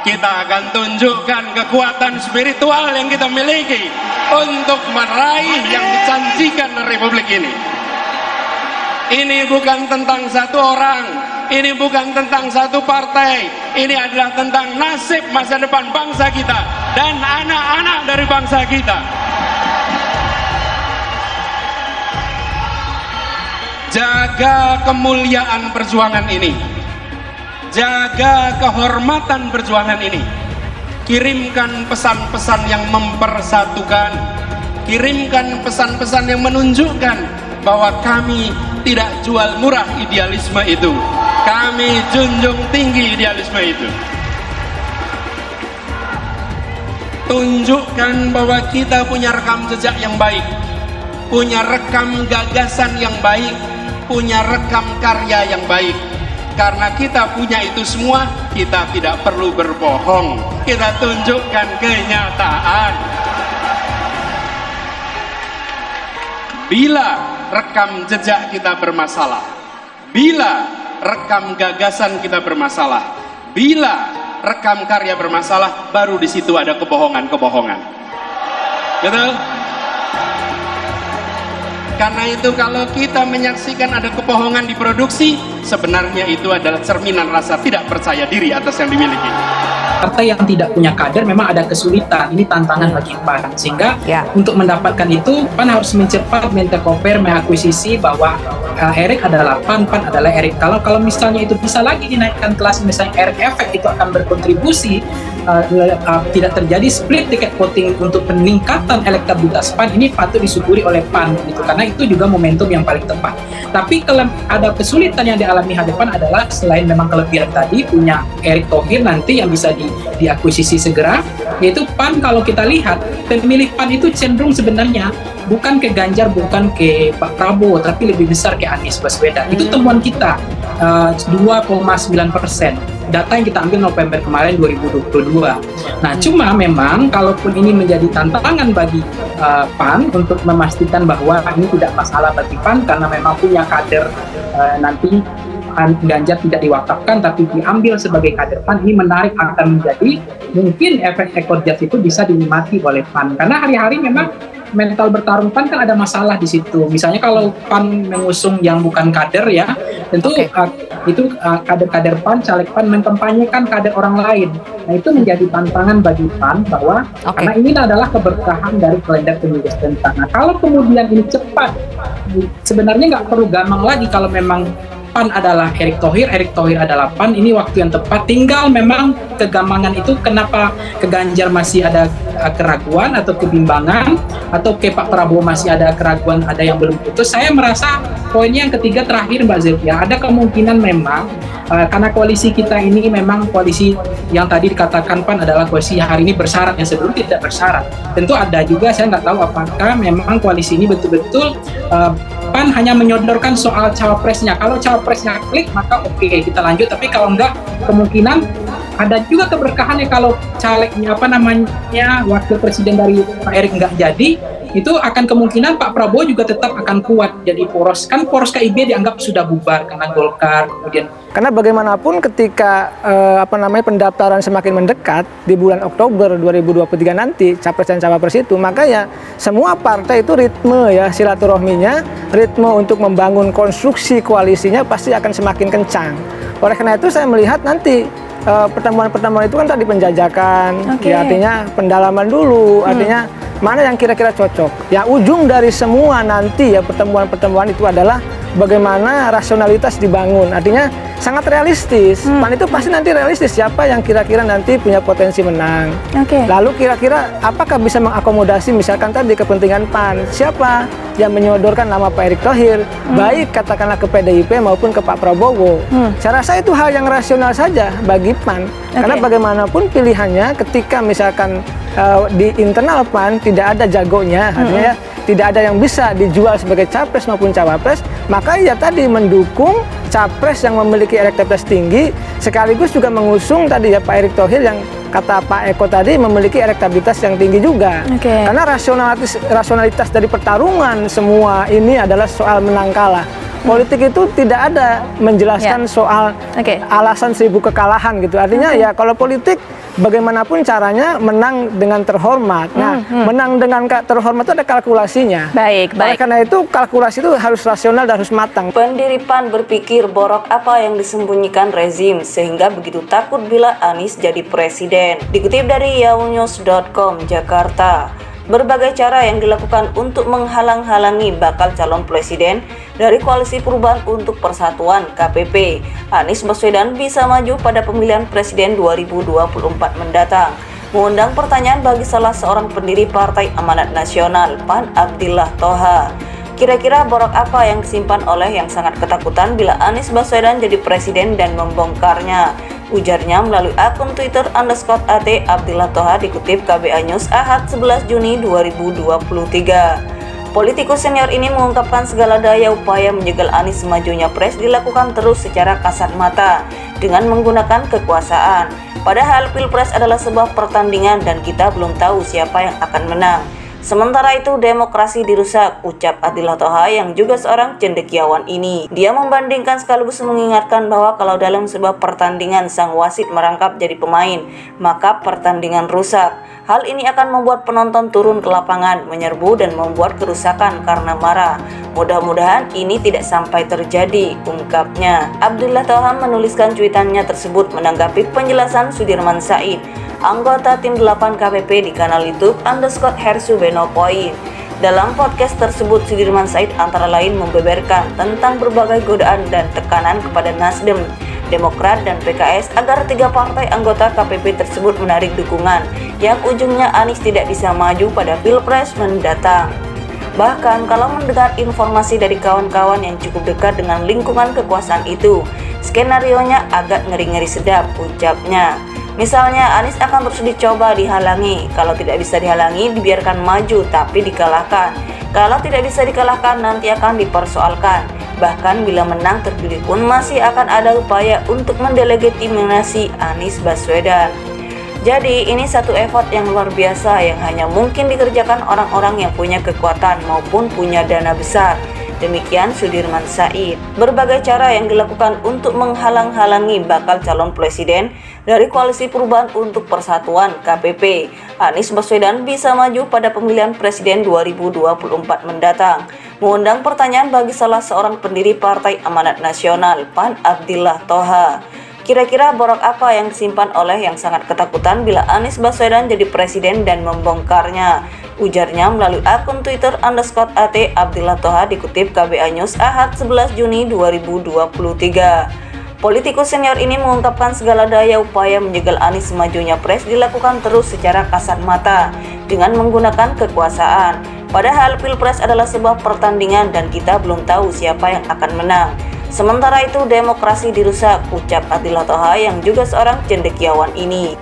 kita akan tunjukkan kekuatan spiritual yang kita miliki untuk meraih yang dijanjikan Republik ini. Ini bukan tentang satu orang, ini bukan tentang satu partai, ini adalah tentang nasib masa depan bangsa kita dan anak-anak dari bangsa kita. Jaga kemuliaan perjuangan ini, jaga kehormatan perjuangan ini. Kirimkan pesan-pesan yang mempersatukan, kirimkan pesan-pesan yang menunjukkan bahwa kami tidak jual murah idealisme itu, kami junjung tinggi idealisme itu. Tunjukkan bahwa kita punya rekam jejak yang baik, punya rekam gagasan yang baik, punya rekam karya yang baik. Karena kita punya itu semua, kita tidak perlu berbohong, kita tunjukkan kenyataan. Bila rekam jejak kita bermasalah, bila rekam gagasan kita bermasalah, bila rekam karya bermasalah, baru di situ ada kebohongan-kebohongan. Betul? Karena itu kalau kita menyaksikan ada kebohongan di produksi, sebenarnya itu adalah cerminan rasa tidak percaya diri atas yang dimiliki. Partai yang tidak punya kader memang ada kesulitan, ini tantangan bagi PAN, sehingga untuk mendapatkan itu PAN harus mencepat mentekoper, mengakuisisi bahwa Erik adalah PAN, PAN adalah Erik. Kalau misalnya itu bisa lagi dinaikkan kelas, misalnya Erik efek itu akan berkontribusi, tidak terjadi split ticket voting untuk peningkatan elektabilitas PAN, ini patut disyukuri oleh PAN gitu, karena itu juga momentum yang paling tepat. Tapi kalau ada kesulitan yang dialami hadapan adalah selain memang kelebihan tadi punya Erick Thohir nanti yang bisa diakuisisi segera, yaitu PAN. Kalau kita lihat pemilih PAN itu cenderung sebenarnya bukan ke Ganjar, bukan ke Pak Prabowo, tapi lebih besar ke Anies Baswedan. Itu temuan kita 2,9%. Data yang kita ambil November kemarin 2022. Nah, cuma memang kalaupun ini menjadi tantangan bagi PAN untuk memastikan bahwa ini tidak masalah bagi PAN karena memang punya kader nanti Ganjar tidak diwakafkan tapi diambil sebagai kader PAN, ini menarik akan menjadi mungkin efek ekor jas itu bisa dinikmati oleh PAN karena hari-hari memang mental bertarung PAN kan ada masalah di situ. Misalnya kalau PAN mengusung yang bukan kader ya, tentu itu kader-kader PAN, caleg PAN mengkampanyekan kader orang lain. Nah itu menjadi tantangan bagi PAN bahwa karena ini adalah keberkahan dari kalender pemilu serentak. Nah kalau kemudian ini cepat, sebenarnya nggak perlu gampang lagi kalau memang PAN adalah Erick Thohir adalah PAN, ini waktu yang tepat. Tinggal memang kegampangan itu kenapa ke Ganjar masih ada keraguan atau kebimbangan, atau ke Pak Prabowo masih ada keraguan, ada yang belum putus. Saya merasa poinnya yang ketiga terakhir Mbak Zilvia, ada kemungkinan memang karena koalisi kita ini memang koalisi yang tadi dikatakan PAN adalah koalisi yang hari ini bersyarat, yang sebelum tidak bersyarat. Tentu ada juga, saya nggak tahu apakah memang koalisi ini betul-betul PAN hanya menyodorkan soal cawapresnya. Kalau cawapresnya klik maka oke, kita lanjut, tapi kalau enggak kemungkinan ada juga keberkahannya kalau calegnya wakil presiden dari Pak Erik enggak jadi, itu akan kemungkinan Pak Prabowo juga tetap akan kuat jadi poros. Kan poros KIB dianggap sudah bubar karena Golkar kemudian. Karena bagaimanapun ketika pendaftaran semakin mendekat di bulan Oktober 2023 nanti capres dan cawapres itu, maka ya semua partai itu ritme ya silaturahminya, ritme untuk membangun konstruksi koalisinya pasti akan semakin kencang. Oleh karena itu saya melihat nanti pertemuan-pertemuan itu kan tadi penjajakan, ya, artinya pendalaman dulu, artinya mana yang kira-kira cocok. Ya ujung dari semua nanti ya pertemuan-pertemuan itu adalah bagaimana rasionalitas dibangun, artinya sangat realistis. PAN itu pasti nanti realistis siapa yang kira-kira nanti punya potensi menang. Lalu kira-kira apakah bisa mengakomodasi misalkan tadi kepentingan PAN, siapa yang menyodorkan nama Pak Erick Thohir, baik katakanlah ke PDIP maupun ke Pak Prabowo. Saya rasa itu hal yang rasional saja bagi PAN, karena bagaimanapun pilihannya ketika misalkan di internal PAN tidak ada jagonya, artinya tidak ada yang bisa dijual sebagai capres maupun cawapres, maka ya tadi mendukung capres yang memiliki elektabilitas tinggi, sekaligus juga mengusung tadi ya Pak Erick Thohir yang kata Pak Eko tadi memiliki elektabilitas yang tinggi juga. Karena rasionalitas dari pertarungan semua ini adalah soal menang kalah. Politik itu tidak ada menjelaskan soal alasan 1000 kekalahan gitu. Artinya ya kalau politik bagaimanapun caranya menang dengan terhormat. Nah, menang dengan terhormat itu ada kalkulasinya. Baik. Oleh karena itu kalkulasi itu harus rasional dan harus matang. Pendiri PAN berpikir borok apa yang disembunyikan rezim sehingga begitu takut bila Anies jadi presiden. Dikutip dari yahoonews.com Jakarta. Berbagai cara yang dilakukan untuk menghalang-halangi bakal calon presiden dari Koalisi Perubahan untuk Persatuan KPP, Anies Baswedan bisa maju pada pemilihan presiden 2024 mendatang, mengundang pertanyaan bagi salah seorang pendiri Partai Amanat Nasional PAN, Abdillah Thoha. Kira-kira borok apa yang disimpan oleh yang sangat ketakutan bila Anies Baswedan jadi presiden dan membongkarnya? Ujarnya melalui akun Twitter _@, Abdillah Thoha dikutip KBA News Ahad 11 Juni 2023. Politikus senior ini mengungkapkan segala daya upaya menjegal Anies majunya pres dilakukan terus secara kasat mata dengan menggunakan kekuasaan. Padahal Pilpres adalah sebuah pertandingan dan kita belum tahu siapa yang akan menang. Sementara itu demokrasi dirusak, ucap Abdillah Thoha yang juga seorang cendekiawan ini. Dia membandingkan sekaligus mengingatkan bahwa kalau dalam sebuah pertandingan sang wasit merangkap jadi pemain, maka pertandingan rusak. Hal ini akan membuat penonton turun ke lapangan, menyerbu dan membuat kerusakan karena marah. Mudah-mudahan ini tidak sampai terjadi, ungkapnya. Abdillah Thoha menuliskan cuitannya tersebut menanggapi penjelasan Sudirman Said, anggota tim 8 KPP di kanal YouTube _HersuBenoPoint. Dalam podcast tersebut, Sudirman Said antara lain membeberkan tentang berbagai godaan dan tekanan kepada Nasdem, Demokrat, dan PKS agar 3 partai anggota KPP tersebut menarik dukungan, yang ujungnya Anies tidak bisa maju pada Pilpres mendatang. Bahkan kalau mendengar informasi dari kawan-kawan yang cukup dekat dengan lingkungan kekuasaan itu, skenarionya agak ngeri-ngeri sedap, ucapnya. Misalnya Anies akan terus dicoba dihalangi, kalau tidak bisa dihalangi dibiarkan maju tapi dikalahkan. Kalau tidak bisa dikalahkan nanti akan dipersoalkan. Bahkan bila menang terpilih pun masih akan ada upaya untuk mendelegitimasi Anies Baswedan. Jadi ini satu effort yang luar biasa yang hanya mungkin dikerjakan orang-orang yang punya kekuatan maupun punya dana besar. Demikian Sudirman Said. Berbagai cara yang dilakukan untuk menghalang-halangi bakal calon presiden dari Koalisi Perubahan untuk Persatuan KPP, Anies Baswedan bisa maju pada pemilihan presiden 2024 mendatang, mengundang pertanyaan bagi salah seorang pendiri Partai Amanat Nasional PAN, Abdillah Thoha. Kira-kira borok apa yang disimpan oleh yang sangat ketakutan bila Anies Baswedan jadi presiden dan membongkarnya? Ujarnya melalui akun Twitter _@, Abdillah Thoha dikutip KBA News Ahad 11 Juni 2023. Politikus senior ini mengungkapkan segala daya upaya menjegal Anies majunya pres dilakukan terus secara kasat mata dengan menggunakan kekuasaan. Padahal Pilpres adalah sebuah pertandingan dan kita belum tahu siapa yang akan menang. Sementara itu demokrasi dirusak, ucap Abdillah Thoha yang juga seorang cendekiawan ini.